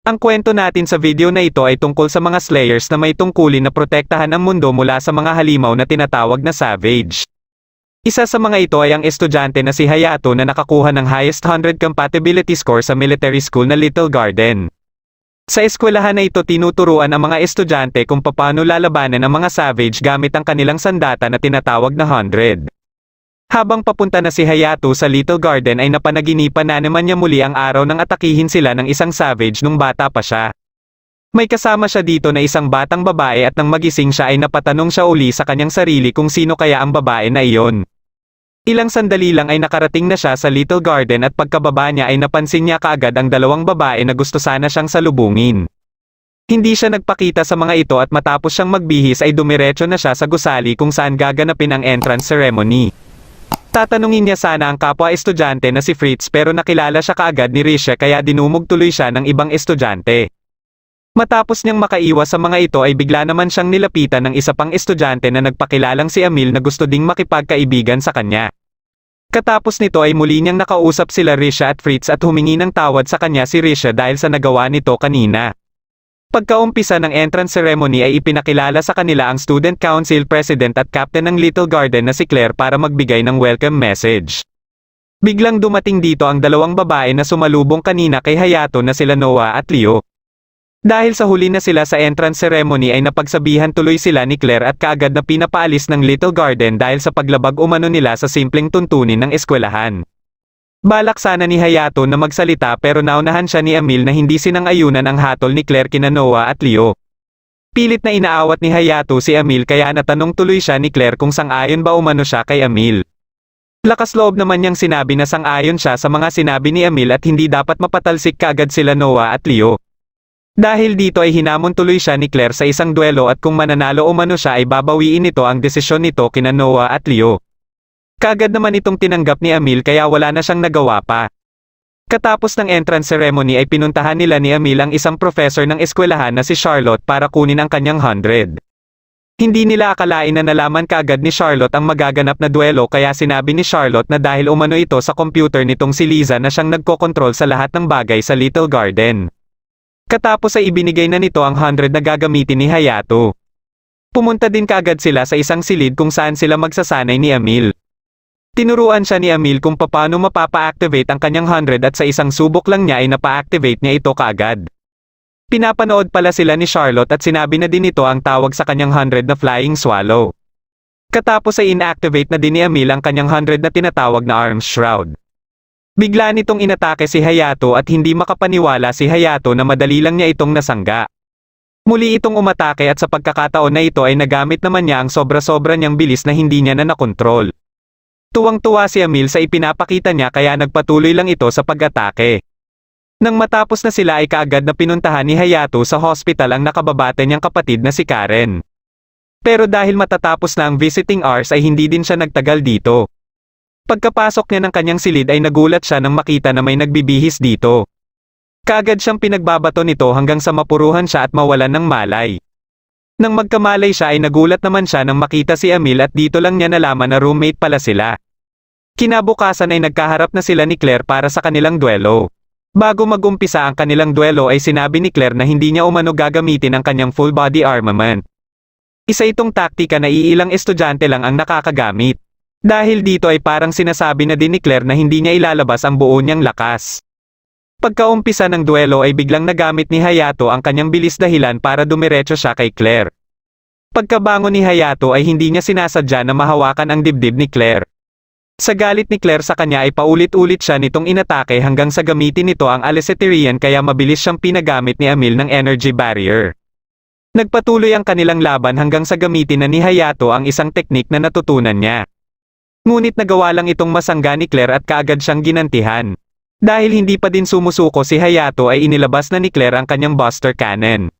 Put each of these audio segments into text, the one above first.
Ang kwento natin sa video na ito ay tungkol sa mga Slayers na may tungkulin na protektahan ang mundo mula sa mga halimaw na tinatawag na Savage. Isa sa mga ito ay ang estudyante na si Hayato na nakakuha ng highest 100 compatibility score sa military school na Little Garden. Sa eskwelahan na ito tinuturuan ang mga estudyante kung paano lalabanan ang mga Savage gamit ang kanilang sandata na tinatawag na 100. Habang papunta na si Hayato sa Little Garden ay napanaginipan na naman niya muli ang araw nang atakihin sila ng isang Savage nung bata pa siya. May kasama siya dito na isang batang babae at nang magising siya ay napatanong siya uli sa kanyang sarili kung sino kaya ang babae na iyon. Ilang sandali lang ay nakarating na siya sa Little Garden at pagkababa niya ay napansin niya kaagad ang dalawang babae na gusto sana siyang salubungin. Hindi siya nagpakita sa mga ito at matapos siyang magbihis ay dumiretso na siya sa gusali kung saan gaganapin ang entrance ceremony. Tatanungin niya sana ang kapwa estudyante na si Fritz pero nakilala siya kaagad ni Risha kaya dinumog tuloy siya ng ibang estudyante. Matapos niyang makaiwas sa mga ito ay bigla naman siyang nilapitan ng isa pang estudyante na nagpakilalang si Emil na gusto ding makipagkaibigan sa kanya. Katapos nito ay muli niyang nakausap sila Risha at Fritz at humingi ng tawad sa kanya si Risha dahil sa nagawa nito kanina. Pagkaumpisa ng entrance ceremony ay ipinakilala sa kanila ang Student Council President at Captain ng Little Garden na si Claire para magbigay ng welcome message. Biglang dumating dito ang dalawang babae na sumalubong kanina kay Hayato na sila Noah at Leo. Dahil sa huli na sila sa entrance ceremony ay napagsabihan tuloy sila ni Claire at kaagad na pinapaalis ng Little Garden dahil sa paglabag umano nila sa simpleng tuntunin ng eskwelahan. Balak sana ni Hayato na magsalita pero naunahan siya ni Emil na hindi sinang-ayunan ang hatol ni Claire kina Noah at Leo. Pilit na inaawat ni Hayato si Emil kaya natanong tuloy siya ni Claire kung sang-ayon ba umano siya kay Emil. Lakas loob naman niyang sinabi na sang-ayon siya sa mga sinabi ni Emil at hindi dapat mapatalsik kaagad sila Noah at Leo. Dahil dito ay hinamon tuloy siya ni Claire sa isang duelo at kung mananalo umano siya ay babawiin nito ang desisyon nito kina Noah at Leo. Kaagad naman itong tinanggap ni Emil kaya wala na siyang nagawa pa. Katapos ng entrance ceremony ay pinuntahan nila ni Emil ang isang professor ng eskwelahan na si Charlotte para kunin ang kanyang 100. Hindi nila akalain na nalaman kaagad ni Charlotte ang magaganap na duelo kaya sinabi ni Charlotte na dahil umano ito sa computer nitong si Liza na siyang nagkokontrol sa lahat ng bagay sa Little Garden. Katapos ay ibinigay na nito ang 100 na gagamitin ni Hayato. Pumunta din kaagad sila sa isang silid kung saan sila magsasanay ni Emil. Tinuruan siya ni Emil kung paano mapapa-activate ang kanyang 100 at sa isang subok lang niya ay napa-activate niya ito kaagad. Pinapanood pala sila ni Charlotte at sinabi na din ito ang tawag sa kanyang 100 na Flying Swallow. Katapos ay inactivate na din ni Emil ang kanyang 100 na tinatawag na Arms Shroud. Bigla nitong inatake si Hayato at hindi makapaniwala si Hayato na madali lang niya itong nasangga. Muli itong umatake at sa pagkakataon na ito ay nagamit naman niya ang sobra-sobra niyang bilis na hindi niya na nakontrol. Tuwang-tuwa si Emil sa ipinapakita niya kaya nagpatuloy lang ito sa pag-atake. Nang matapos na sila ay kaagad na pinuntahan ni Hayato sa hospital ang nakababate niyang kapatid na si Karen. Pero dahil matatapos na ang visiting hours ay hindi din siya nagtagal dito. Pagkapasok niya ng kanyang silid ay nagulat siya nang makita na may nagbibihis dito. Kaagad siyang pinagbabato nito hanggang sa mapuruhan siya at mawalan ng malay. Nang magkamalay siya ay nagulat naman siya nang makita si Emil at dito lang niya nalaman na roommate pala sila. Kinabukasan ay nagkaharap na sila ni Claire para sa kanilang duelo. Bago mag-umpisa ang kanilang duelo ay sinabi ni Claire na hindi niya umano gagamitin ang kanyang full body armament. Isa itong taktika na iilang estudyante lang ang nakakagamit. Dahil dito ay parang sinasabi na din ni Claire na hindi niya ilalabas ang buo niyang lakas. Pagkaumpisa ng duelo ay biglang nagamit ni Hayato ang kanyang bilis dahilan para dumiretso siya kay Claire. Pagkabangon ni Hayato ay hindi niya sinasadya na mahawakan ang dibdib ni Claire. Sa galit ni Claire sa kanya ay paulit-ulit siya nitong inatake hanggang sa gamitin nito ang Alicetirian kaya mabilis siyang pinagamit ni Emil ng energy barrier. Nagpatuloy ang kanilang laban hanggang sa gamitin na ni Hayato ang isang teknik na natutunan niya. Ngunit nagawa lang itong masangga ni Claire at kaagad siyang ginantihan. Dahil hindi pa din sumusuko si Hayato ay inilabas na ni Claire ang kanyang Buster Cannon.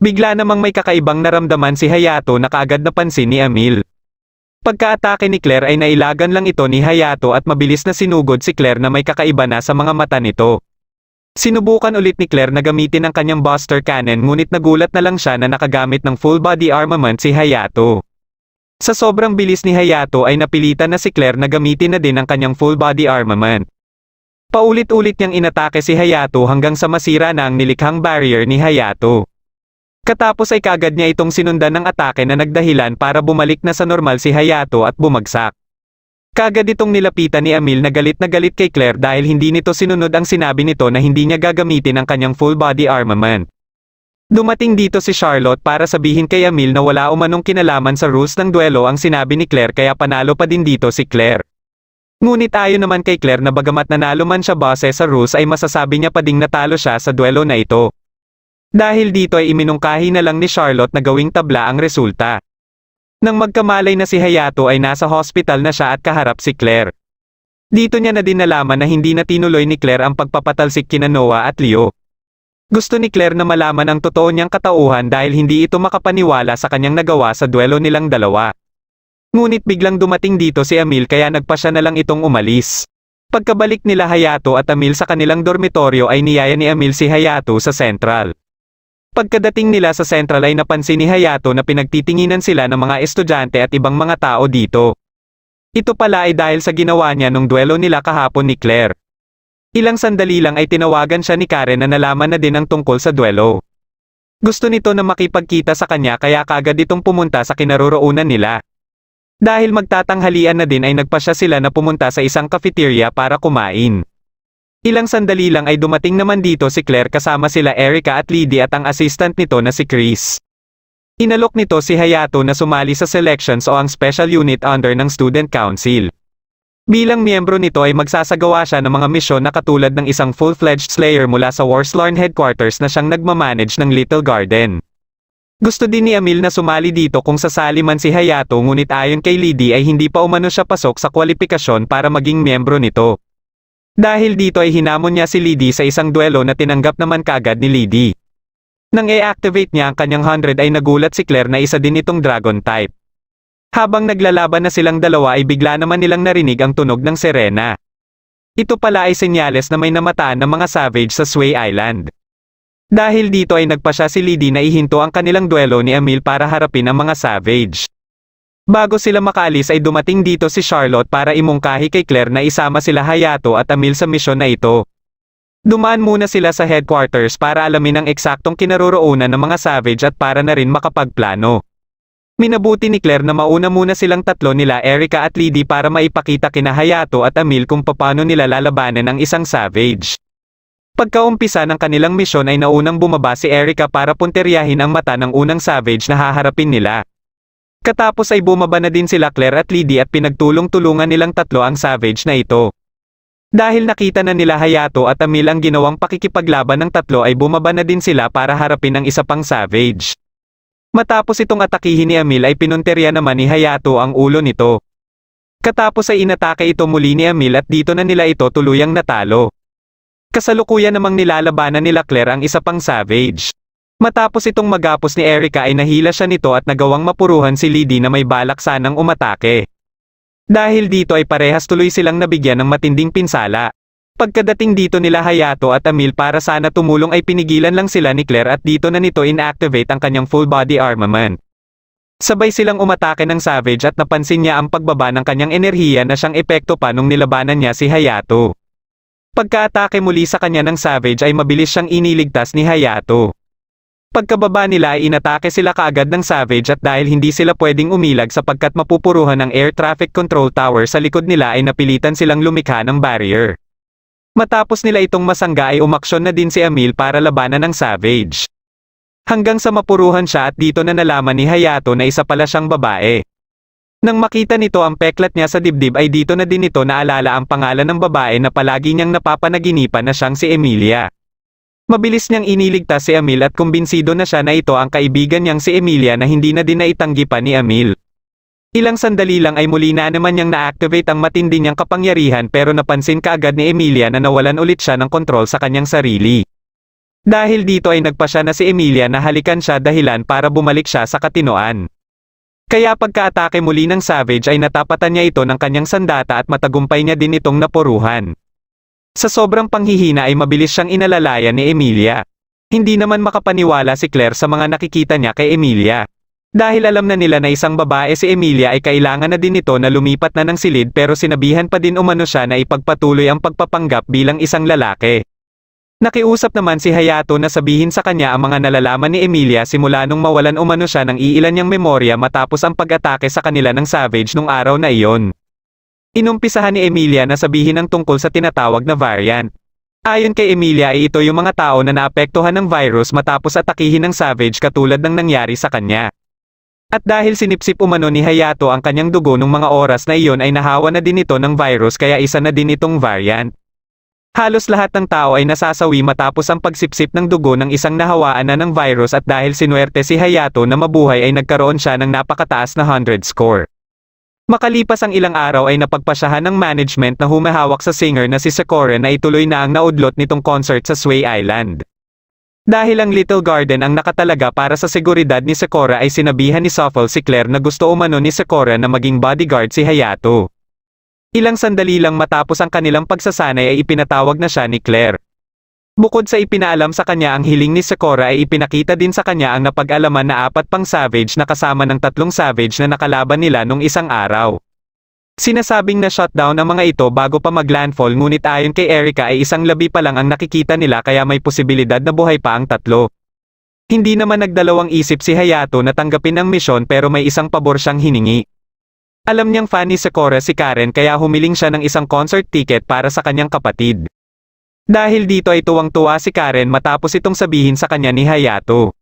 Bigla namang may kakaibang naramdaman si Hayato na kaagad napansin ni Emil. Pagka-atake ni Claire ay nailagan lang ito ni Hayato at mabilis na sinugod si Claire na may kakaiba na sa mga mata nito. Sinubukan ulit ni Claire na gamitin ang kanyang Buster Cannon ngunit nagulat na lang siya na nakagamit ng full body armament si Hayato. Sa sobrang bilis ni Hayato ay napilitan na si Claire na gamitin na din ang kanyang full body armament. Paulit-ulit niyang inatake si Hayato hanggang sa masira na ang nilikhang barrier ni Hayato. Katapos ay kagad niya itong sinundan ng atake na nagdahilan para bumalik na sa normal si Hayato at bumagsak. Kagad itong nilapitan ni Emil na galit kay Claire dahil hindi nito sinunod ang sinabi nito na hindi niya gagamitin ang kanyang full body armament. Dumating dito si Charlotte para sabihin kay Emil na wala umanong kinalaman sa rules ng duelo ang sinabi ni Claire kaya panalo pa din dito si Claire. Ngunit ayon naman kay Claire na bagamat nanalo man siya base sa rules ay masasabi niya pa ding natalo siya sa duelo na ito. Dahil dito ay iminungkahi na lang ni Charlotte na gawing tabla ang resulta. Nang magkamalay na si Hayato ay nasa hospital na siya at kaharap si Claire. Dito niya na din nalaman na hindi na tinuloy ni Claire ang pagpapatalsik kina Noah at Leo. Gusto ni Claire na malaman ang totoo niyang katauhan dahil hindi ito makapaniwala sa kanyang nagawa sa duelo nilang dalawa. Ngunit biglang dumating dito si Emil kaya nagpasya na lang itong umalis. Pagkabalik nila Hayato at Emil sa kanilang dormitoryo ay niyaya ni Emil si Hayato sa Central. Pagkadating nila sa Central ay napansin ni Hayato na pinagtitinginan sila ng mga estudyante at ibang mga tao dito. Ito pala ay dahil sa ginawa niya nung duelo nila kahapon ni Claire. Ilang sandali lang ay tinawagan siya ni Karen na nalaman na din ang tungkol sa duelo. Gusto nito na makipagkita sa kanya kaya kagad itong pumunta sa kinaroroonan nila. Dahil magtatanghalian na din ay nagpasya sila na pumunta sa isang cafeteria para kumain. Ilang sandali lang ay dumating naman dito si Claire kasama sila Erica at Liddy at ang assistant nito na si Chris. Inalok nito si Hayato na sumali sa selections o ang special unit under ng student council. Bilang miyembro nito ay magsasagawa siya ng mga misyon na katulad ng isang full-fledged slayer mula sa Warslarn headquarters na siyang nagmamanage ng Little Garden. Gusto din ni Emil na sumali dito kung sasali man si Hayato ngunit ayon kay Liddy ay hindi pa umano siya pasok sa kwalifikasyon para maging miyembro nito. Dahil dito ay hinamon niya si Liddy sa isang duelo na tinanggap naman kagad ni Liddy. Nang i-activate niya ang kanyang 100 ay nagulat si Claire na isa din itong dragon type. Habang naglalaban na silang dalawa ay bigla naman nilang narinig ang tunog ng sirena. Ito pala ay senyales na may namataan ng mga savage sa Sway Island. Dahil dito ay nagpasya si Liddy na ihinto ang kanilang duelo ni Emil para harapin ang mga savage. Bago sila makaalis ay dumating dito si Charlotte para imungkahi kay Claire na isama sila Hayato at Emil sa misyon na ito. Dumaan muna sila sa headquarters para alamin ang eksaktong kinaroroonan ng mga savage at para na rin makapagplano. Minabuti ni Claire na mauna muna silang tatlo nila Erica at Liddy para maipakita kina Hayato at Emil kung paano nila lalabanan ang isang savage. Pagkaumpisa ng kanilang misyon ay naunang bumaba si Erica para punteryahin ang mata ng unang savage na haharapin nila. Katapos ay bumaba na din sila Claire at Liddy at pinagtulong-tulungan nilang tatlo ang savage na ito. Dahil nakita na nila Hayato at Emil ang ginawang pakikipaglaban ng tatlo ay bumaba na din sila para harapin ang isa pang savage. Matapos itong atakihin ni Emil ay pinunterya naman ni Hayato ang ulo nito. Katapos ay inatake ito muli ni Emil at dito na nila ito tuluyang natalo. Kasalukuyan namang nilalabanan nila Claire ang isa pang savage. Matapos itong magapos ni Erica ay nahila siya nito at nagawang mapuruhan si Liddy na may balak sanang umatake. Dahil dito ay parehas tuloy silang nabigyan ng matinding pinsala. Pagkadating dito nila Hayato at Emil para sana tumulong ay pinigilan lang sila ni Claire at dito na nito inactivate ang kanyang full body armament. Sabay silang umatake ng savage at napansin niya ang pagbaba ng kanyang enerhiya na siyang epekto pa nung nilabanan niya si Hayato. Pagkaatake muli sa kanya ng savage ay mabilis siyang iniligtas ni Hayato. Pagkababa nila ay inatake sila kaagad ng savage at dahil hindi sila pwedeng umilag sapagkat mapupuruhan ng air traffic control tower sa likod nila ay napilitan silang lumikha ng barrier. Matapos nila itong masangga ay umaksyon na din si Emil para labanan ng savage. Hanggang sa mapuruhan siya at dito na nalaman ni Hayato na isa pala siyang babae. Nang makita nito ang peklat niya sa dibdib ay dito na din ito naalala ang pangalan ng babae na palagi niyang napapanaginipan na siyang si Emilia. Mabilis niyang iniligtas si Emil at kumbinsido na siya na ito ang kaibigan niyang si Emilia na hindi na din naitanggi pa ni Emil. Ilang sandali lang ay muli na naman niyang na-activate ang matindi niyang kapangyarihan pero napansin kaagad ni Emilia na nawalan ulit siya ng kontrol sa kanyang sarili. Dahil dito ay nagpasya na si Emilia na halikan siya dahilan para bumalik siya sa katinoan. Kaya pagkaatake muli ng savage ay natapatan niya ito ng kanyang sandata at matagumpay niya din itong napuruhan. Sa sobrang panghihina ay mabilis siyang inalalayan ni Emilia. Hindi naman makapaniwala si Claire sa mga nakikita niya kay Emilia. Dahil alam na nila na isang babae si Emilia ay kailangan na din nito na lumipat na ng silid pero sinabihan pa din umano siya na ipagpatuloy ang pagpapanggap bilang isang lalaki. Nakiusap naman si Hayato na sabihin sa kanya ang mga nalalaman ni Emilia simula nung mawalan umano siya ng iilan niyang memorya matapos ang pag-atake sa kanila ng Savage nung araw na iyon. Inumpisahan ni Emilia na sabihin ang tungkol sa tinatawag na variant. Ayon kay Emilia ay ito yung mga tao na naapektuhan ng virus matapos atakihin ng Savage katulad ng nangyari sa kanya. At dahil sinipsip umano ni Hayato ang kanyang dugo nung mga oras na iyon ay nahawa na din ito ng virus kaya isa na din itong variant. Halos lahat ng tao ay nasasawi matapos ang pagsipsip ng dugo ng isang nahawaan na ng virus at dahil sinuwerte si Hayato na mabuhay ay nagkaroon siya ng napakataas na 100 score. Makalipas ang ilang araw ay napagpasyahan ng management na humahawak sa singer na si Sakura na ituloy na ang naudlot nitong concert sa Sway Island. Dahil ang Little Garden ang nakatalaga para sa seguridad ni Sakura ay sinabihan ni Shuffle si Claire na gusto umano ni Sakura na maging bodyguard si Hayato. Ilang sandali lang matapos ang kanilang pagsasanay ay ipinatawag na siya ni Claire. Bukod sa ipinaalam sa kanya ang hiling ni Sakura ay ipinakita din sa kanya ang napag-alaman na 4 pang Savage na kasama ng 3 Savage na nakalaban nila nung isang araw. Sinasabing na shutdown ang mga ito bago pa mag-landfall ngunit ayon kay Erica ay isang labi pa lang ang nakikita nila kaya may posibilidad na buhay pa ang 3. Hindi naman nagdalawang isip si Hayato na tanggapin ang misyon pero may isang pabor siyang hiningi. Alam niyang fan ni Sakura si Karen kaya humiling siya ng isang concert ticket para sa kanyang kapatid. Dahil dito ay tuwang-tuwa si Karen matapos itong sabihin sa kanya ni Hayato.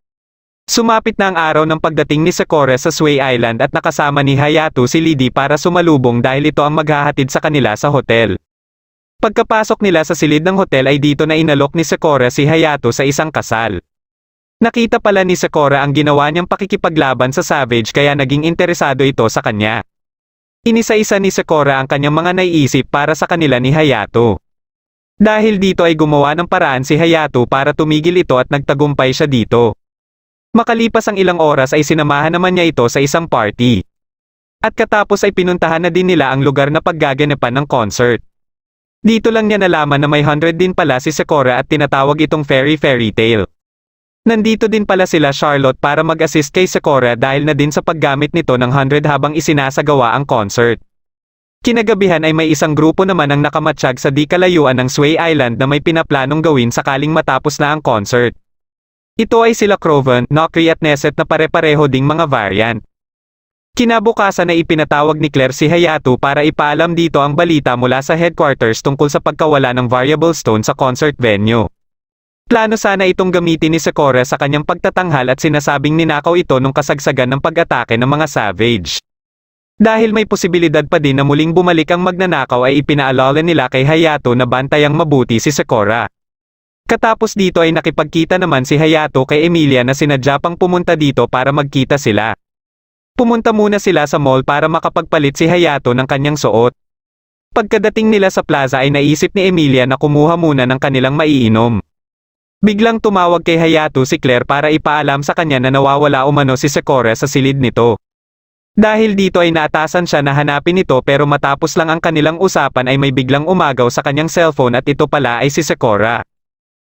Sumapit na ang araw ng pagdating ni Sakura sa Sway Island at nakasama ni Hayato si Lady para sumalubong dahil ito ang maghahatid sa kanila sa hotel. Pagkapasok nila sa silid ng hotel ay dito na inalok ni Sakura si Hayato sa isang kasal. Nakita pala ni Sakura ang ginawa niyang pakikipaglaban sa Savage kaya naging interesado ito sa kanya. Inisa-isa ni Sakura ang kanyang mga naiisip para sa kanila ni Hayato. Dahil dito ay gumawa ng paraan si Hayato para tumigil ito at nagtagumpay siya dito. Makalipas ang ilang oras ay sinamahan naman niya ito sa isang party. At katapos ay pinuntahan na din nila ang lugar na paggaganapan ng concert. Dito lang niya nalaman na may 100 din pala si Sakura at tinatawag itong fairy tale. Nandito din pala sila Charlotte para mag-assist kay Sakura dahil na din sa paggamit nito ng 100 habang isinasagawa ang concert. Kinagabihan ay may isang grupo naman ang nakamatsyag sa di kalayuan ng Sway Island na may pinaplanong gawin sakaling matapos na ang concert. Ito ay sila Croven, Nokri at Neset na pare-pareho ding mga variant. Kinabukasan ay ipinatawag ni Claire si Hayato para ipaalam dito ang balita mula sa headquarters tungkol sa pagkawala ng variable stone sa concert venue. Plano sana itong gamitin ni Sakura sa kanyang pagtatanghal at sinasabing ninakaw ito nung kasagsagan ng pag-atake ng mga Savage. Dahil may posibilidad pa din na muling bumalik ang magnanakaw ay ipinaalala nila kay Hayato na bantayang mabuti si Sakura. Katapos dito ay nakipagkita naman si Hayato kay Emilia na sinadya pang pumunta dito para magkita sila. Pumunta muna sila sa mall para makapagpalit si Hayato ng kanyang suot. Pagkadating nila sa plaza ay naisip ni Emilia na kumuha muna ng kanilang maiinom. Biglang tumawag kay Hayato si Claire para ipaalam sa kanya na nawawala umano si Sakura sa silid nito. Dahil dito ay naatasan siya na hanapin ito pero matapos lang ang kanilang usapan ay may biglang umagaw sa kanyang cellphone at ito pala ay si Sakura.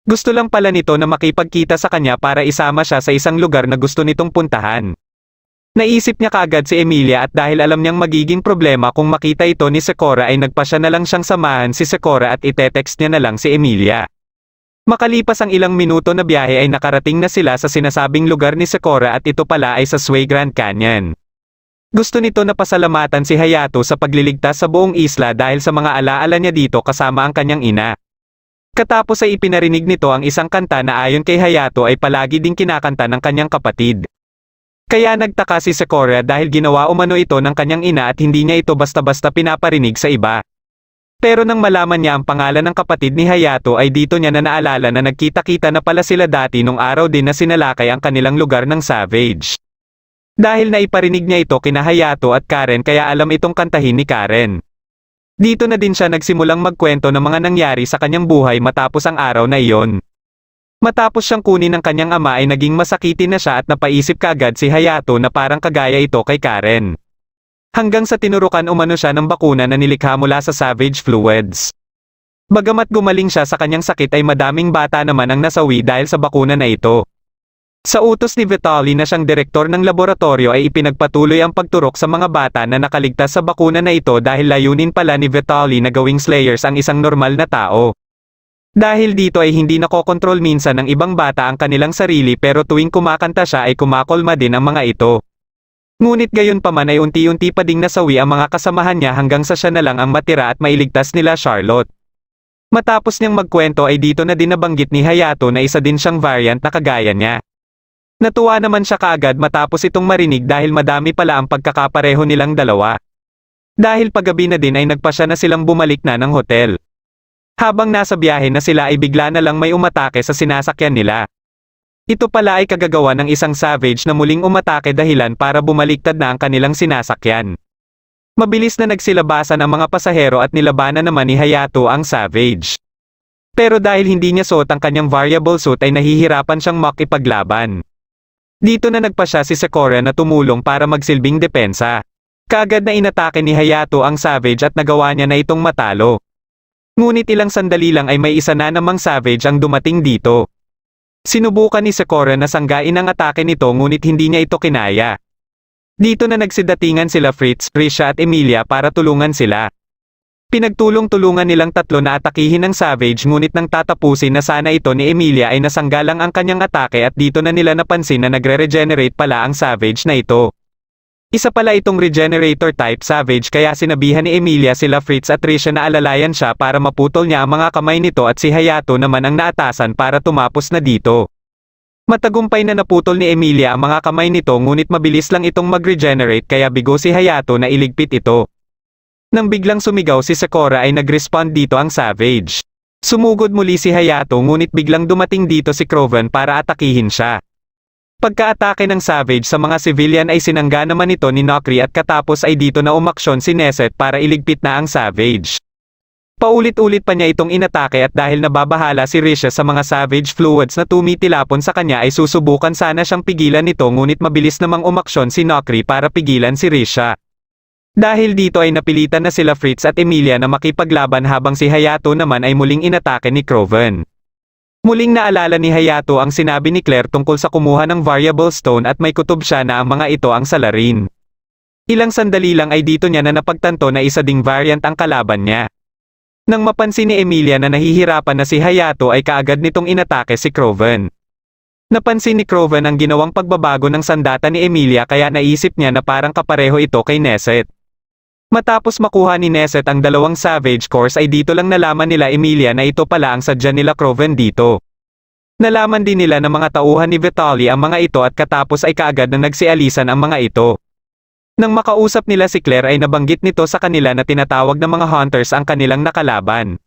Gusto lang pala nito na makipagkita sa kanya para isama siya sa isang lugar na gusto nitong puntahan. Naisip niya kaagad si Emilia at dahil alam niyang magiging problema kung makita ito ni Sakura ay nagpasya na lang siyang samahan si Sakura at ite-text niya na lang si Emilia. Makalipas ang ilang minuto na biyahe ay nakarating na sila sa sinasabing lugar ni Sakura at ito pala ay sa Sway Grand Canyon. Gusto nito na pasalamatan si Hayato sa pagliligtas sa buong isla dahil sa mga alaala niya dito kasama ang kanyang ina. Katapos ay ipinarinig nito ang isang kanta na ayon kay Hayato ay palagi ding kinakanta ng kanyang kapatid. Kaya nagtaka si Sakura dahil ginawa umano ito ng kanyang ina at hindi niya ito basta-basta pinaparinig sa iba. Pero nang malaman niya ang pangalan ng kapatid ni Hayato ay dito niya na naalala na nagkita-kita na pala sila dati nung araw din na sinalakay ang kanilang lugar ng Savage. Dahil naiparinig niya ito kina Hayato at Karen kaya alam itong kantahin ni Karen. Dito na din siya nagsimulang magkwento ng mga nangyari sa kanyang buhay matapos ang araw na iyon. Matapos siyang kunin ng kanyang ama ay naging masakitin na siya at napaisip kaagad si Hayato na parang kagaya ito kay Karen. Hanggang sa tinurukan umano siya ng bakuna na nilikha mula sa Savage Fluids. Bagamat gumaling siya sa kanyang sakit ay madaming bata naman ang nasawi dahil sa bakuna na ito. Sa utos ni Vitaly na siyang direktor ng laboratorio ay ipinagpatuloy ang pagturok sa mga bata na nakaligtas sa bakuna na ito dahil layunin pala ni Vitaly na gawing Slayers ang isang normal na tao. Dahil dito ay hindi nakokontrol minsan ng ibang bata ang kanilang sarili pero tuwing kumakanta siya ay kumakolma din ang mga ito. Ngunit gayon pa man ay unti-unti pa ding nasawi ang mga kasamahan niya hanggang sa siya na lang ang matira at mailigtas nila Charlotte. Matapos niyang magkwento ay dito na din nabanggit ni Hayato na isa din siyang variant na kagaya niya. Natuwa naman siya kaagad matapos itong marinig dahil madami pala ang pagkakapareho nilang dalawa. Dahil paggabi na din ay nagpasya na silang bumalik na ng hotel. Habang nasa biyahe na sila ay bigla na lang may umatake sa sinasakyan nila. Ito pala ay kagagawa ng isang savage na muling umatake dahilan para bumaliktad na ang kanilang sinasakyan. Mabilis na nagsilabasan ang mga pasahero at nilabanan naman ni Hayato ang savage. Pero dahil hindi niya suot ang kanyang variable suit ay nahihirapan siyang makipaglaban. Dito na nagpasya si Sakura na tumulong para magsilbing depensa. Kaagad na inatake ni Hayato ang savage at nagawa niya na itong matalo. Ngunit ilang sandali lang ay may isa na namang savage ang dumating dito. Sinubukan ni Sakura na sanggain ang atake nito ngunit hindi niya ito kinaya. Dito na nagsidatingan sila Fritz, Risha at Emilia para tulungan sila. Pinagtulong-tulungan nilang tatlo na atakihin ng savage ngunit nang tatapusin na sana ito ni Emilia ay nasanggalang ang kanyang atake at dito na nila napansin na nagre-regenerate pala ang savage na ito. Isa pala itong regenerator type savage kaya sinabihan ni Emilia sila Fritz at Risha na alalayan siya para maputol niya ang mga kamay nito at si Hayato naman ang naatasan para tumapos na dito. Matagumpay na naputol ni Emilia ang mga kamay nito ngunit mabilis lang itong mag-regenerate kaya bigo si Hayato na iligpit ito. Nang biglang sumigaw si Sakura ay nag-respond dito ang savage. Sumugod muli si Hayato ngunit biglang dumating dito si Croven para atakihin siya. Pagka-atake ng savage sa mga civilian ay sinangga naman ito ni Nokri at katapos ay dito na umaksyon si Neset para iligpit na ang savage. Paulit-ulit pa niya itong inatake at dahil nababahala si Risha sa mga savage fluids na tumitilapon sa kanya ay susubukan sana siyang pigilan nito ngunit mabilis namang umaksyon si Nokri para pigilan si Risha. Dahil dito ay napilitan na sila Fritz at Emilia na makipaglaban habang si Hayato naman ay muling inatake ni Croven. Muling naalala ni Hayato ang sinabi ni Claire tungkol sa kumuha ng variable stone at may kutob siya na ang mga ito ang salarin. Ilang sandali lang ay dito niya na napagtanto na isa ding variant ang kalaban niya. Nang mapansin ni Emilia na nahihirapan na si Hayato ay kaagad nitong inatake si Croven. Napansin ni Croven ang ginawang pagbabago ng sandata ni Emilia kaya naisip niya na parang kapareho ito kay Neset. Matapos makuha ni Neset ang dalawang savage cores ay dito lang nalaman nila Emilia na ito pala ang sadya nila Croven dito. Nalaman din nila ng mga tauhan ni Vitaly ang mga ito at katapos ay kaagad na nagsialisan ang mga ito. Nang makausap nila si Claire ay nabanggit nito sa kanila na tinatawag ng mga hunters ang kanilang nakalaban.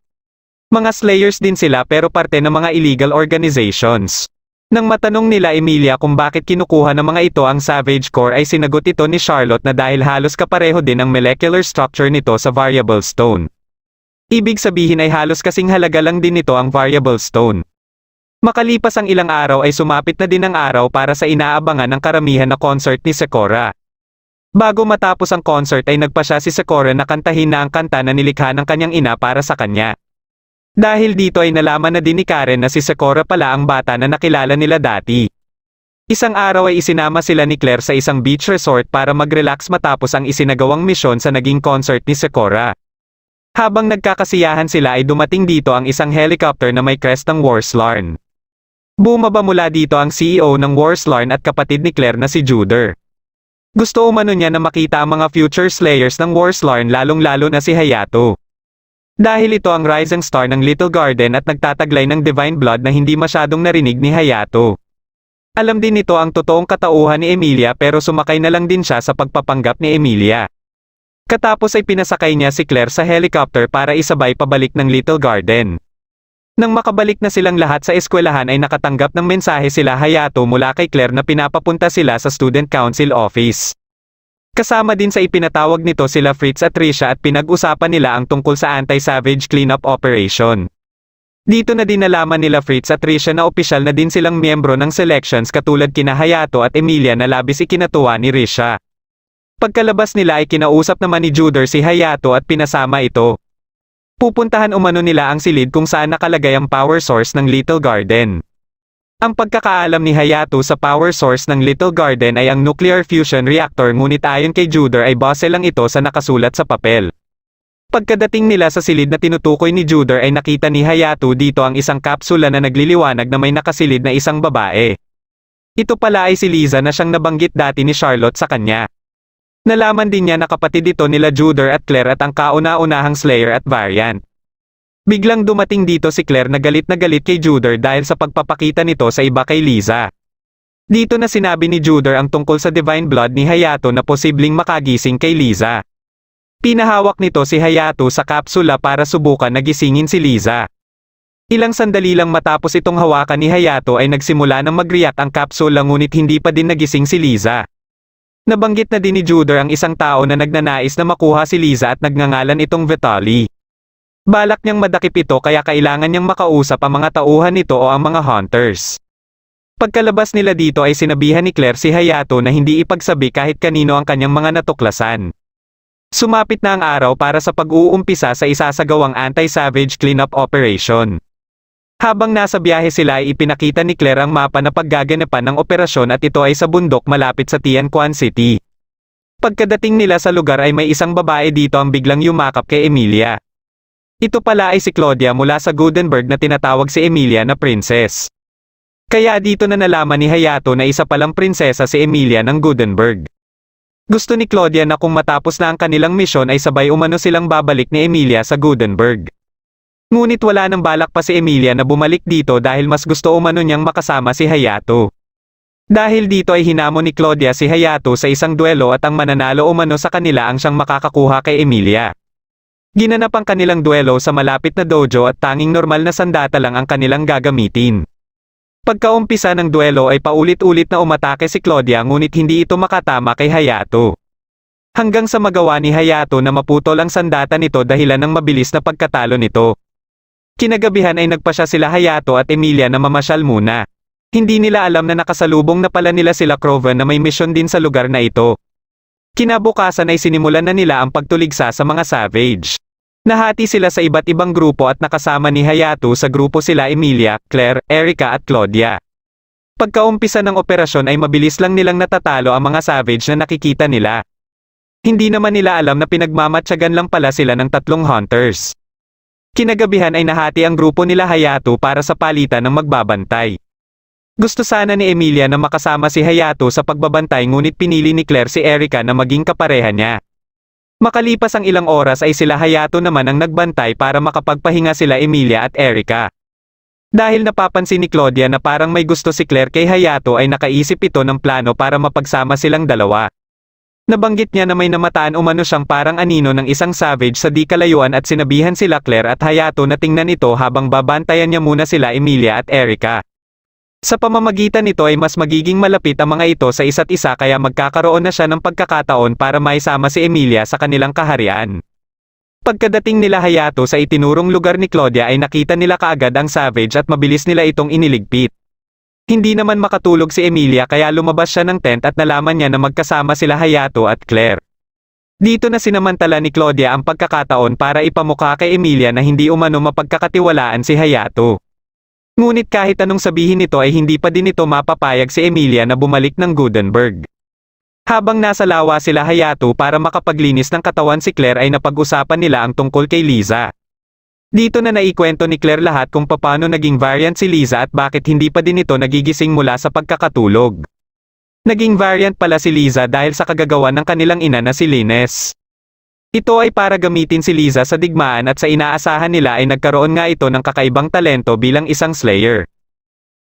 Mga slayers din sila pero parte ng mga illegal organizations. Nang matanong nila Emilia kung bakit kinukuha ng mga ito ang savage core ay sinagot ito ni Charlotte na dahil halos kapareho din ang molecular structure nito sa variable stone. Ibig sabihin ay halos kasing halaga lang din nito ang variable stone. Makalipas ang ilang araw ay sumapit na din ang araw para sa inaabangan ng karamihan na concert ni Sakura. Bago matapos ang concert ay nagpasya si Sakura na kantahin na ang kanta na nilikha ng kanyang ina para sa kanya. Dahil dito ay nalaman na din ni Karen na si Sakura pala ang bata na nakilala nila dati. Isang araw ay isinama sila ni Claire sa isang beach resort para mag-relax matapos ang isinagawang misyon sa naging concert ni Sakura. Habang nagkakasiyahan sila ay dumating dito ang isang helicopter na may crest ng Warslarn. Bumaba mula dito ang CEO ng Warslarn at kapatid ni Claire na si Juder. Gusto umano niya na makita ang mga future slayers ng Warslarn lalong-lalo na si Hayato. Dahil ito ang rising star ng Little Garden at nagtataglay ng divine blood na hindi masyadong narinig ni Hayato. Alam din nito ang totoong katauhan ni Emilia pero sumakay na lang din siya sa pagpapanggap ni Emilia. Katapos ay pinasakay niya si Claire sa helicopter para isabay pabalik ng Little Garden. Nang makabalik na silang lahat sa eskwelahan ay nakatanggap ng mensahe sila Hayato mula kay Claire na pinapapunta sila sa Student Council Office. Kasama din sa ipinatawag nito sila Fritz at Risha at pinag-usapan nila ang tungkol sa anti-savage cleanup operation. Dito na din nalaman nila Fritz at Risha na opisyal na din silang miyembro ng selections katulad kina Hayato at Emilia na labis ikinatuwa ni Risha. Pagkalabas nila ay kinausap naman ni Juder si Hayato at pinasama ito. Pupuntahan umano nila ang silid kung saan nakalagay ang power source ng Little Garden. Ang pagkakaalam ni Hayato sa power source ng Little Garden ay ang nuclear fusion reactor, ngunit ayon kay Juder ay base lang ito sa nakasulat sa papel. Pagkadating nila sa silid na tinutukoy ni Juder ay nakita ni Hayato dito ang isang kapsula na nagliliwanag na may nakasilid na isang babae. Ito pala ay si Liza na siyang nabanggit dati ni Charlotte sa kanya. Nalaman din niya na kapatid ito nila Juder at Claire at ang kauna-unahang Slayer at Variant. Biglang dumating dito si Claire na galit kay Juder dahil sa pagpapakita nito sa iba kay Liza. Dito na sinabi ni Juder ang tungkol sa divine blood ni Hayato na posibleng makagising kay Liza. Pinahawak nito si Hayato sa kapsula para subukan na gisingin si Liza. Ilang sandali lang matapos itong hawakan ni Hayato ay nagsimula ng mag-react ang kapsula, ngunit hindi pa din nagising si Liza. Nabanggit na din ni Juder ang isang tao na nagnanais na makuha si Liza at nagngangalan itong Vitaly. Balak niyang madakip ito kaya kailangan niyang makausap ang mga tauhan nito o ang mga hunters. Pagkalabas nila dito ay sinabihan ni Claire si Hayato na hindi ipagsabi kahit kanino ang kanyang mga natuklasan. Sumapit na ang araw para sa pag-uumpisa sa isasagawang anti-savage cleanup operation. Habang nasa biyahe sila ay ipinakita ni Claire ang mapa na paggaganapan ng operasyon at ito ay sa bundok malapit sa Tianquan City. Pagkadating nila sa lugar ay may isang babae dito ang biglang yumakap kay Emilia. Ito pala ay si Claudia mula sa Gutenberg na tinatawag si Emilia na princess. Kaya dito na nalaman ni Hayato na isa palang prinsesa si Emilia ng Gutenberg. Gusto ni Claudia na kung matapos na ang kanilang misyon ay sabay umano silang babalik ni Emilia sa Gutenberg. Ngunit wala nang balak pa si Emilia na bumalik dito dahil mas gusto umano niyang makasama si Hayato. Dahil dito ay hinamon ni Claudia si Hayato sa isang duelo at ang mananalo umano sa kanila ang siyang makakakuha kay Emilia. Ginanap ang kanilang duelo sa malapit na dojo at tanging normal na sandata lang ang kanilang gagamitin. Pagkaumpisa ng duelo ay paulit-ulit na umatake si Claudia, ngunit hindi ito makatama kay Hayato. Hanggang sa magawa ni Hayato na maputol ang sandata nito dahilan ng mabilis na pagkatalo nito. Kinagabihan ay nagpasya sila Hayato at Emilia na mamasyal muna. Hindi nila alam na nakasalubong na pala nila sila Croven na may misyon din sa lugar na ito. Kinabukasan ay sinimulan na nila ang pagtuligsa sa mga savage. Nahati sila sa iba't ibang grupo at nakasama ni Hayato sa grupo sila Emilia, Claire, Erica at Claudia. Pagkaumpisa ng operasyon ay mabilis lang nilang natatalo ang mga savage na nakikita nila. Hindi naman nila alam na pinagmamatyagan lang pala sila ng 3 hunters. Kinagabihan ay nahati ang grupo nila Hayato para sa palitan ng magbabantay. Gusto sana ni Emilia na makasama si Hayato sa pagbabantay, ngunit pinili ni Claire si Erica na maging kapareha niya. Makalipas ang ilang oras ay sila Hayato naman ang nagbantay para makapagpahinga sila Emilia at Erica. Dahil napapansin ni Claudia na parang may gusto si Claire kay Hayato ay nakaisip ito ng plano para mapagsama silang dalawa. Nabanggit niya na may namataan umano siyang parang anino ng isang savage sa di kalayuan at sinabihan sila Claire at Hayato na tingnan ito habang babantayan niya muna sila Emilia at Erica. Sa pamamagitan nito ay mas magiging malapit ang mga ito sa isa't isa kaya magkakaroon na siya ng pagkakataon para maisama si Emilia sa kanilang kaharian. Pagkadating nila Hayato sa itinurong lugar ni Claudia ay nakita nila kaagad ang savage at mabilis nila itong iniligpit. Hindi naman makatulog si Emilia kaya lumabas siya ng tent at nalaman niya na magkasama sila Hayato at Claire. Dito na sinamantala ni Claudia ang pagkakataon para ipamukha kay Emilia na hindi umano mapagkakatiwalaan si Hayato. Ngunit kahit anong sabihin nito ay hindi pa din ito mapapayag si Emilia na bumalik ng Gutenberg. Habang nasa lawa sila Hayato para makapaglinis ng katawan si Claire ay napag-usapan nila ang tungkol kay Liza. Dito na naikwento ni Claire lahat kung paano naging variant si Liza at bakit hindi pa din ito nagigising mula sa pagkakatulog. Naging variant pala si Liza dahil sa kagagawan ng kanilang ina na si Linus. Ito ay para gamitin si Liza sa digmaan at sa inaasahan nila ay nagkaroon nga ito ng kakaibang talento bilang isang Slayer.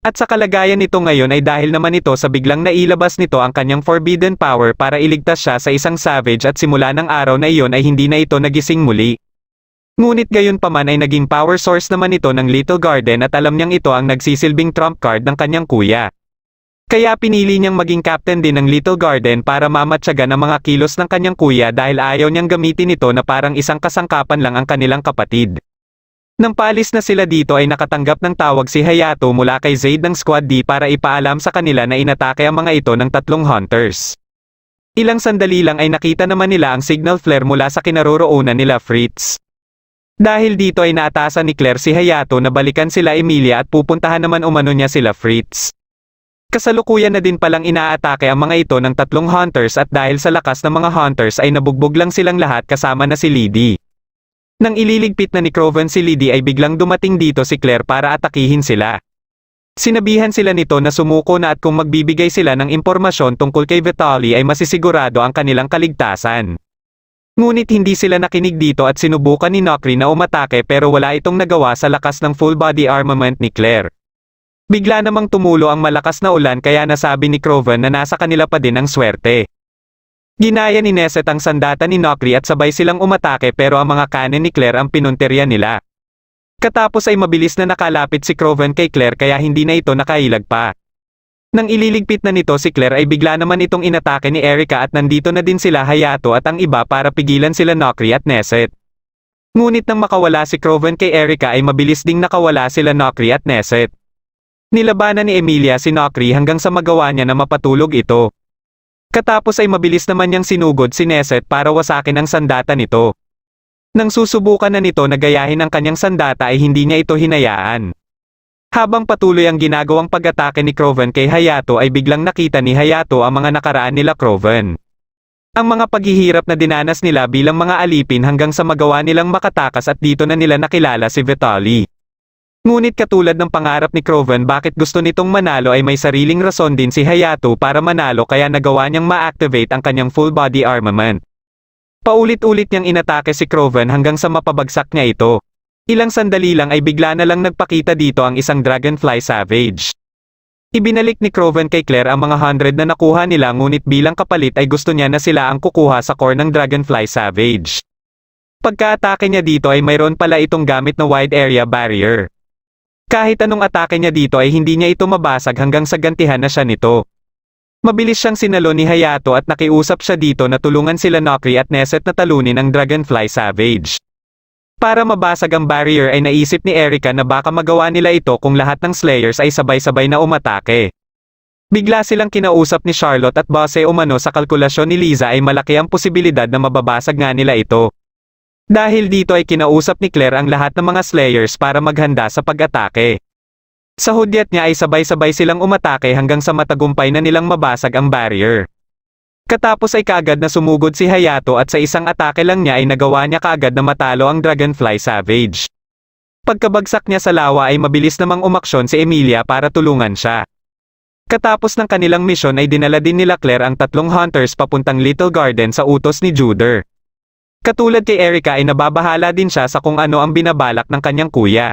At sa kalagayan nito ngayon ay dahil naman ito sa biglang nailabas nito ang kanyang forbidden power para iligtas siya sa isang savage at simula ng araw na iyon ay hindi na ito nagising muli. Ngunit gayon pa man ay naging power source naman ito ng Little Garden at alam niyang ito ang nagsisilbing trump card ng kanyang kuya. Kaya pinili niyang maging captain din ng Little Garden para mamatyagan ang mga kilos ng kanyang kuya dahil ayaw niyang gamitin ito na parang isang kasangkapan lang ang kanilang kapatid. Nang paalis na sila dito ay nakatanggap ng tawag si Hayato mula kay Zaid ng Squad D para ipaalam sa kanila na inatake ang mga ito ng 3 hunters. Ilang sandali lang ay nakita naman nila ang signal flare mula sa kinaroroonan nila Fritz. Dahil dito ay naatasan ni Claire si Hayato na balikan sila Emilia at pupuntahan naman umano niya sila Fritz. Kasalukuyan na din palang inaatake ang mga ito ng tatlong hunters at dahil sa lakas ng mga hunters ay nabugbog lang silang lahat kasama na si Lydie. Nang ililigpit na ni Craven si Lydie ay biglang dumating dito si Claire para atakihin sila. Sinabihan sila nito na sumuko na at kung magbibigay sila ng impormasyon tungkol kay Vitaly ay masisigurado ang kanilang kaligtasan. Ngunit hindi sila nakinig dito at sinubukan ni Nokri na umatake pero wala itong nagawa sa lakas ng full body armament ni Claire. Bigla namang tumulo ang malakas na ulan kaya nasabi ni Craven na nasa kanila pa din ang swerte. Ginaya ni Neset ang sandata ni Nokri at sabay silang umatake pero ang mga cannon ni Claire ang pinunterya nila. Katapos ay mabilis na nakalapit si Craven kay Claire kaya hindi na ito nakailag pa. Nang ililigpit na nito si Claire ay bigla naman itong inatake ni Erika at nandito na din sila Hayato at ang iba para pigilan sila Nokri at Neset. Ngunit nang makawala si Craven kay Erika ay mabilis ding nakawala sila Nokri at Neset. Nilabanan ni Emilia si Nokri hanggang sa magawa niya na mapatulog ito. Katapos ay mabilis naman niyang sinugod si Neset para wasakin ang sandata nito. Nang susubukan na nito na gayahin ang kanyang sandata ay hindi niya ito hinayaan. Habang patuloy ang ginagawang pag-atake ni Craven kay Hayato ay biglang nakita ni Hayato ang mga nakaraan nila Craven. Ang mga paghihirap na dinanas nila bilang mga alipin hanggang sa magawa nilang makatakas at dito na nila nakilala si Vitaly. Ngunit katulad ng pangarap ni Craven bakit gusto nitong manalo ay may sariling rason din si Hayato para manalo kaya nagawa niyang ma-activate ang kanyang full body armament. Paulit-ulit niyang inatake si Craven hanggang sa mapabagsak niya ito. Ilang sandali lang ay bigla na lang nagpakita dito ang isang Dragonfly Savage. Ibinalik ni Craven kay Claire ang mga 100 na nakuha nila ngunit bilang kapalit ay gusto niya na sila ang kukuha sa core ng Dragonfly Savage. Pagka-atake niya dito ay mayroon pala itong gamit na wide area barrier. Kahit anong atake niya dito ay hindi niya ito mabasag hanggang sa gantihan na siya nito. Mabilis siyang sinalo ni Hayato at nakiusap siya dito na tulungan sila Nokri at Neset na talunin ang Dragonfly Savage. Para mabasag ang barrier ay naisip ni Erika na baka magawa nila ito kung lahat ng Slayers ay sabay-sabay na umatake. Bigla silang kinausap ni Charlotte at base umano sa kalkulasyon ni Liza ay malaki ang posibilidad na mababasag nga nila ito. Dahil dito ay kinausap ni Claire ang lahat ng mga Slayers para maghanda sa pag-atake. Sa hudyat niya ay sabay-sabay silang umatake hanggang sa matagumpay na nilang mabasag ang barrier. Katapos ay kaagad na sumugod si Hayato at sa isang atake lang niya ay nagawa niya kaagad na matalo ang Dragonfly Savage. Pagkabagsak niya sa lawa ay mabilis namang umaksyon si Emilia para tulungan siya. Katapos ng kanilang misyon ay dinala din nila Claire ang tatlong hunters papuntang Little Garden sa utos ni Juder. Katulad kay Erika ay nababahala din siya sa kung ano ang binabalak ng kanyang kuya.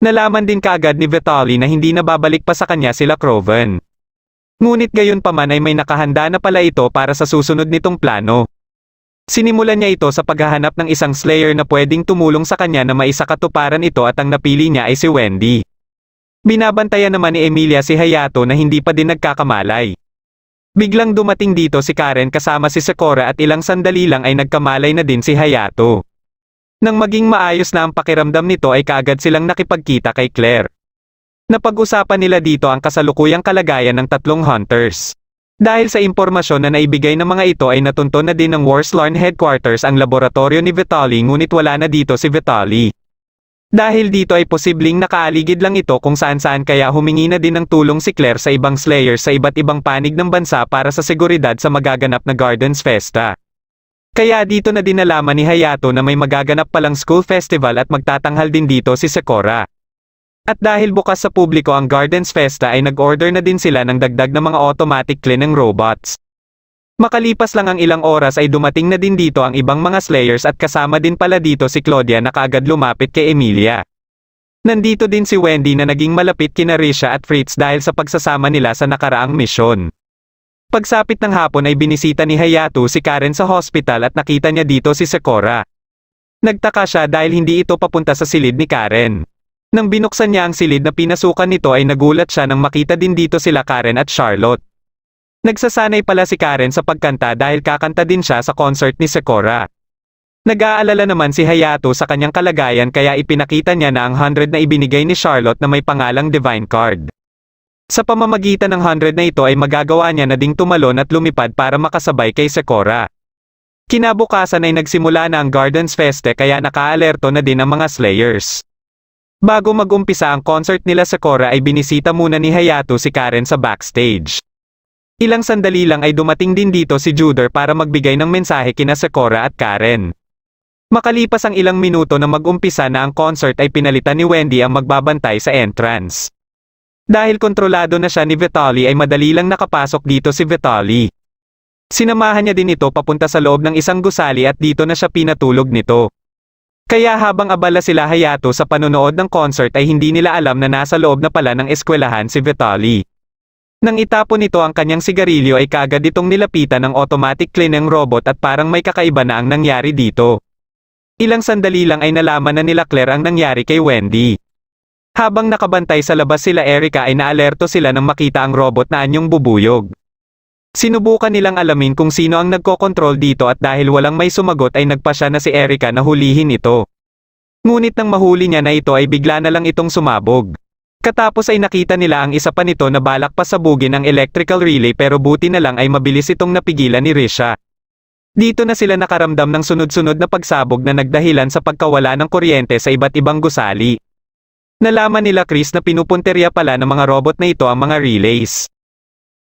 Nalaman din kaagad ni Vitaly na hindi nababalik pa sa kanya sila Craven. Ngunit gayon pa man ay may nakahanda na pala ito para sa susunod nitong plano. Sinimulan niya ito sa paghahanap ng isang Slayer na pwedeng tumulong sa kanya na maisakatuparan ito at ang napili niya ay si Wendy. Binabantayan naman ni Emilia si Hayato na hindi pa din nagkakamalay. Biglang dumating dito si Karen kasama si Sakura at ilang sandali lang ay nagkamalay na din si Hayato. Nang maging maayos na ang pakiramdam nito ay kaagad silang nakipagkita kay Claire. Napag-usapan nila dito ang kasalukuyang kalagayan ng tatlong hunters. Dahil sa impormasyon na naibigay ng mga ito ay natunto na din ng Warslarn Headquarters ang laboratorio ni Vitaly ngunit wala na dito si Vitaly. Dahil dito ay posibleng nakaaligid lang ito kung saan-saan kaya humingi na din ng tulong si Claire sa ibang Slayers sa iba't ibang panig ng bansa para sa seguridad sa magaganap na Gardens Festa. Kaya dito na din nalaman ni Hayato na may magaganap palang school festival at magtatanghal din dito si Sakura. At dahil bukas sa publiko ang Gardens Festa ay nag-order na din sila ng dagdag na mga automatic cleaning robots. Makalipas lang ang ilang oras ay dumating na din dito ang ibang mga Slayers at kasama din pala dito si Claudia na kaagad lumapit kay Emilia. Nandito din si Wendy na naging malapit kina Risha at Fritz dahil sa pagsasama nila sa nakaraang misyon. Pagsapit ng hapon ay binisita ni Hayato si Karen sa hospital at nakita niya dito si Sakura. Nagtaka siya dahil hindi ito papunta sa silid ni Karen. Nang binuksan niya ang silid na pinasukan nito ay nagulat siya nang makita din dito sila Karen at Charlotte. Nagsasanay pala si Karen sa pagkanta dahil kakanta din siya sa concert ni Sakura. Nag-aalala naman si Hayato sa kanyang kalagayan kaya ipinakita niya na ang 100 na ibinigay ni Charlotte na may pangalang Divine Card. Sa pamamagitan ng 100 na ito ay magagawa niya na ding tumalon at lumipad para makasabay kay Sakura. Kinabukasan ay nagsimula na ang Gardens Feste kaya nakaalerto na din ang mga Slayers. Bago mag-umpisa ang concert nila sa Sakura ay binisita muna ni Hayato si Karen sa backstage. Ilang sandali lang ay dumating din dito si Juder para magbigay ng mensahe kina Sakura at Karen. Makalipas ang ilang minuto na mag-umpisa na ang concert ay pinalitan ni Wendy ang magbabantay sa entrance. Dahil kontrolado na siya ni Vitaly ay madali lang nakapasok dito si Vitaly. Sinamahan niya din ito papunta sa loob ng isang gusali at dito na siya pinatulog nito. Kaya habang abala sila Hayato sa panonood ng concert ay hindi nila alam na nasa loob na pala ng eskwelahan si Vitaly. Nang itapon nito ang kanyang sigarilyo ay kaagad itong nilapitan ng automatic cleaning robot at parang may kakaiba na ang nangyari dito. Ilang sandali lang ay nalaman na nila Claire ang nangyari kay Wendy. Habang nakabantay sa labas sila Erica ay naalerto sila nang makita ang robot na anyong bubuyog. Sinubukan nilang alamin kung sino ang nagkokontrol dito at dahil walang may sumagot ay nagpasya na si Erica na hulihin ito. Ngunit nang mahuli niya na ito ay bigla na lang itong sumabog. Katapos ay nakita nila ang isa pa nito na balak pasabugin ang electrical relay pero buti na lang ay mabilis itong napigilan ni Risha. Dito na sila nakaramdam ng sunod-sunod na pagsabog na nagdahilan sa pagkawala ng kuryente sa iba't ibang gusali. Nalaman nila Chris na pinupunterya pala ng mga robot na ito ang mga relays.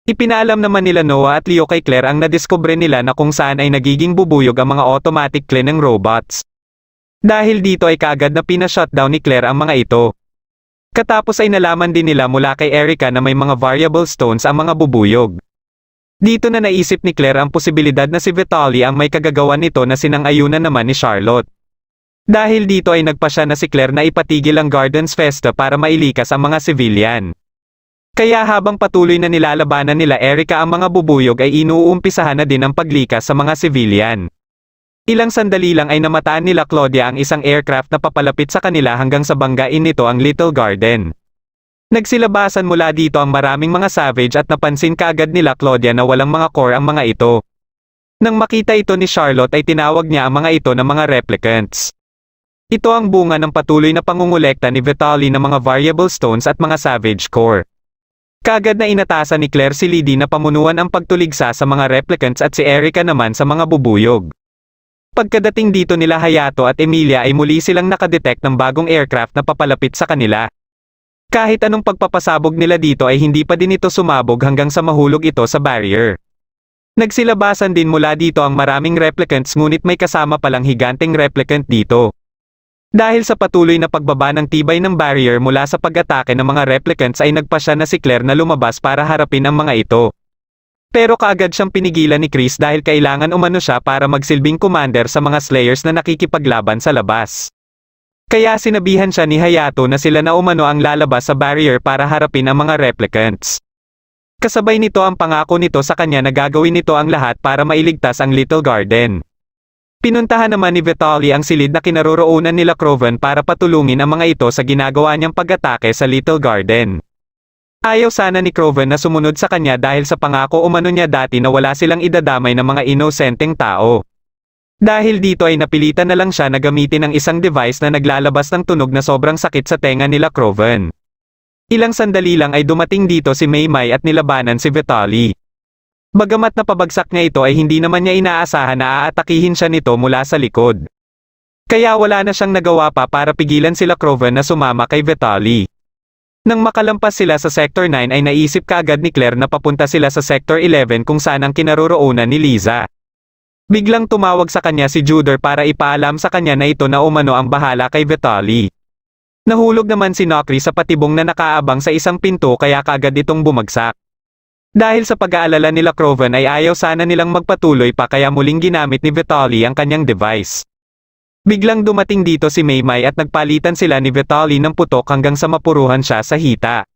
Ipinaalam naman nila Noah at Leo kay Claire ang nadiskubre nila na kung saan ay nagiging bubuyog ang mga automatic cleaning robots. Dahil dito ay kaagad na pina-shutdown ni Claire ang mga ito. Katapos ay nalaman din nila mula kay Erica na may mga variable stones ang mga bubuyog. Dito na naisip ni Claire ang posibilidad na si Vitaly ang may kagagawan nito na sinang-ayunan naman ni Charlotte. Dahil dito ay nagpasya na si Claire na ipatigil ang Gardens Festa para mailikas ang mga civilian. Kaya habang patuloy na nilalabanan nila Erica ang mga bubuyog ay inuumpisahan na din ang paglikas sa mga civilian. Ilang sandali lang ay namataan nila Claudia ang isang aircraft na papalapit sa kanila hanggang sa banggain nito ang Little Garden. Nagsilabasan mula dito ang maraming mga savage at napansin kaagad nila Claudia na walang mga core ang mga ito. Nang makita ito ni Charlotte ay tinawag niya ang mga ito na mga replicants. Ito ang bunga ng patuloy na pangungulekta ni Vitaly ng mga variable stones at mga savage core. Kaagad na inatasan ni Claire si Lydie na pamunuan ang pagtuligsa sa mga replicants at si Erica naman sa mga bubuyog. Pagkadating dito nila Hayato at Emilia ay muli silang nakadetect ng bagong aircraft na papalapit sa kanila. Kahit anong pagpapasabog nila dito ay hindi pa din ito sumabog hanggang sa mahulog ito sa barrier. Nagsilabasan din mula dito ang maraming replicants ngunit may kasama palang higanteng replicant dito. Dahil sa patuloy na pagbaba ng tibay ng barrier mula sa pag-atake ng mga replicants ay nagpasya na si Claire na lumabas para harapin ang mga ito. Pero kaagad siyang pinigilan ni Chris dahil kailangan umano siya para magsilbing commander sa mga Slayers na nakikipaglaban sa labas. Kaya sinabihan siya ni Hayato na sila na umano ang lalabas sa barrier para harapin ang mga replicants. Kasabay nito ang pangako nito sa kanya na gagawin nito ang lahat para mailigtas ang Little Garden. Pinuntahan naman ni Vitaly ang silid na kinaroroonan nila Craven para patulungin ang mga ito sa ginagawa niyang pag-atake sa Little Garden. Ayaw sana ni Craven na sumunod sa kanya dahil sa pangako umano niya dati na wala silang idadamay ng mga inosenteng tao. Dahil dito ay napilitan na lang siya na gamitin ang isang device na naglalabas ng tunog na sobrang sakit sa tenga nila Craven. Ilang sandali lang ay dumating dito si Maymay at nilabanan si Vitaly. Bagamat napabagsak niya ito ay hindi naman niya inaasahan na aatakihin siya nito mula sa likod. Kaya wala na siyang nagawa pa para pigilan sila Craven na sumama kay Vitaly. Nang makalampas sila sa Sector 9 ay naisip kaagad ni Claire na papunta sila sa Sector 11 kung saan ang kinaroroonan ni Liza. Biglang tumawag sa kanya si Juder para ipaalam sa kanya na ito na umano ang bahala kay Vitaly. Nahulog naman si Nokri sa patibong na nakaabang sa isang pinto kaya kaagad itong bumagsak. Dahil sa pag-aalala nila Craven ay ayaw sana nilang magpatuloy pa kaya muling ginamit ni Vitaly ang kanyang device. Biglang dumating dito si Maymay at nagpalitan sila ni Vitaly ng putok hanggang sa mapuruhan siya sa hita.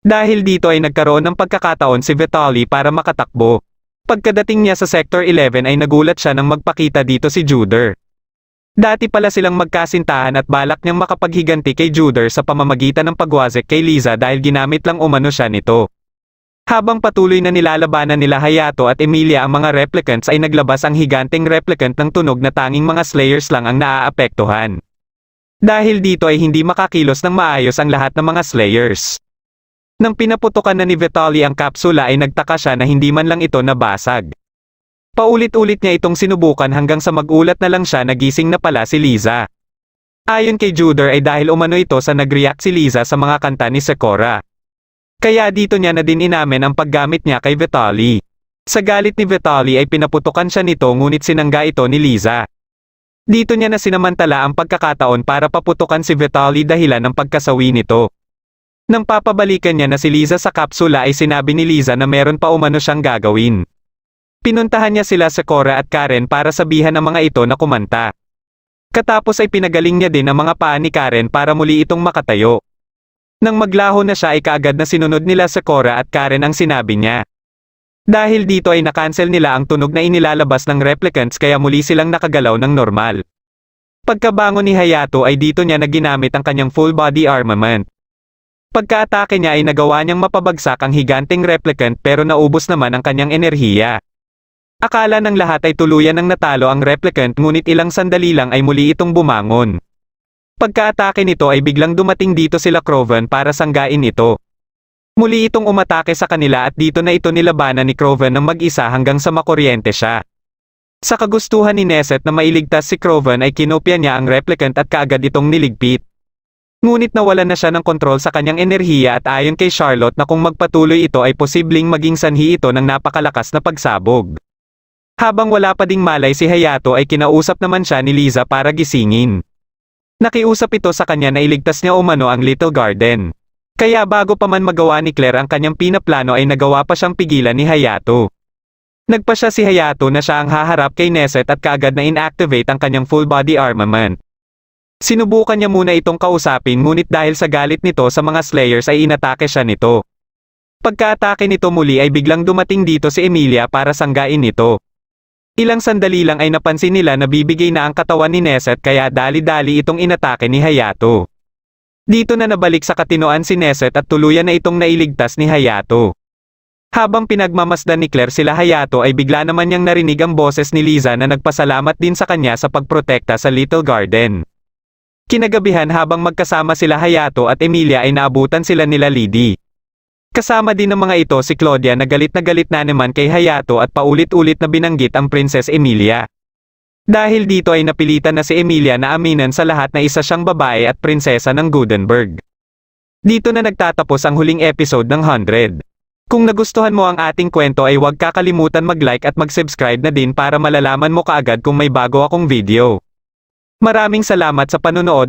Dahil dito ay nagkaroon ng pagkakataon si Vitaly para makatakbo. Pagkadating niya sa Sector 11 ay nagulat siya nang magpakita dito si Juder. Dati pala silang magkasintahan at balak niyang makapaghiganti kay Juder sa pamamagitan ng pagwazek kay Liza dahil ginamit lang umano siya nito. Habang patuloy na nilalabanan nila Hayato at Emilia ang mga replicants ay naglabas ang higanteng replicant ng tunog na tanging mga Slayers lang ang naaapektuhan. Dahil dito ay hindi makakilos ng maayos ang lahat ng mga Slayers. Nang pinaputukan na ni Vitaly ang kapsula ay nagtaka siya na hindi man lang ito nabasag. Paulit-ulit niya itong sinubukan hanggang sa magulat na lang siya na gising na pala si Liza. Ayon kay Juder ay dahil umano ito sa nag-react si Liza sa mga kanta ni Sakura. Kaya dito niya na din inamin ang paggamit niya kay Vitaly. Sa galit ni Vitaly ay pinaputukan siya nito ngunit sinangga ito ni Liza. Dito niya na sinamantala ang pagkakataon para paputukan si Vitaly dahilan ng pagkasawi nito. Nang papabalikan niya na si Liza sa kapsula ay sinabi ni Liza na meron pa umano siyang gagawin. Pinuntahan niya sila Sakura at Karen para sabihan ang mga ito na kumanta. Katapos ay pinagaling niya din ang mga paa ni Karen para muli itong makatayo. Nang maglaho na siya ay kaagad na sinunod nila Sakura at Karen ang sinabi niya. Dahil dito ay na-cancel nila ang tunog na inilalabas ng replicants kaya muli silang nakagalaw ng normal. Pagkabangon ni Hayato ay dito niya na ginamit ang kanyang full body armament. Pagka-atake niya ay nagawa niyang mapabagsak ang higanteng replicant pero naubos naman ang kanyang enerhiya. Akala ng lahat ay tuluyan ng natalo ang replicant ngunit ilang sandali lang ay muli itong bumangon. Pagka-atake nito ay biglang dumating dito sila Kroven para sanggain ito. Muli itong umatake sa kanila at dito na ito nilabanan ni Kroven ng mag-isa hanggang sa makuryente siya. Sa kagustuhan ni Neset na mailigtas si Kroven ay kinopya niya ang replicant at kaagad itong niligpit. Ngunit nawalan na siya ng kontrol sa kanyang enerhiya at ayon kay Charlotte na kung magpatuloy ito ay posibleng maging sanhi ito ng napakalakas na pagsabog. Habang wala pa ding malay si Hayato ay kinausap naman siya ni Liza para gisingin. Nakiusap ito sa kanya na iligtas niya umano ang Little Garden. Kaya bago pa man magawa ni Claire ang kanyang pinaplano ay nagawa pa siyang pigilan ni Hayato. Nagpa siya si Hayato na siya ang haharap kay Neset at kaagad na inactivate ang kanyang full body armament. Sinubukan niya muna itong kausapin ngunit dahil sa galit nito sa mga Slayers ay inatake siya nito. Pagka-atake nito muli ay biglang dumating dito si Emilia para sanggain ito. Ilang sandali lang ay napansin nila na bibigay na ang katawan ni Neset kaya dali-dali itong inatake ni Hayato. Dito na nabalik sa katinoan si Neset at tuluyan na itong nailigtas ni Hayato. Habang pinagmamasdan ni Claire sila Hayato ay bigla naman niyang narinig ang boses ni Liza na nagpasalamat din sa kanya sa pagprotekta sa Little Garden. Kinagabihan habang magkasama sila Hayato at Emilia ay naabutan sila nila Lidi. Kasama din ng mga ito si Claudia na galit na naman kay Hayato at paulit-ulit na binanggit ang Princess Emilia. Dahil dito ay napilitan na si Emilia na aminan sa lahat na isa siyang babae at prinsesa ng Gudenberg. Dito na nagtatapos ang huling episode ng 100. Kung nagustuhan mo ang ating kwento ay huwag kakalimutan mag-like at mag-subscribe na din para malalaman mo kaagad kung may bago akong video. Maraming salamat sa panunood.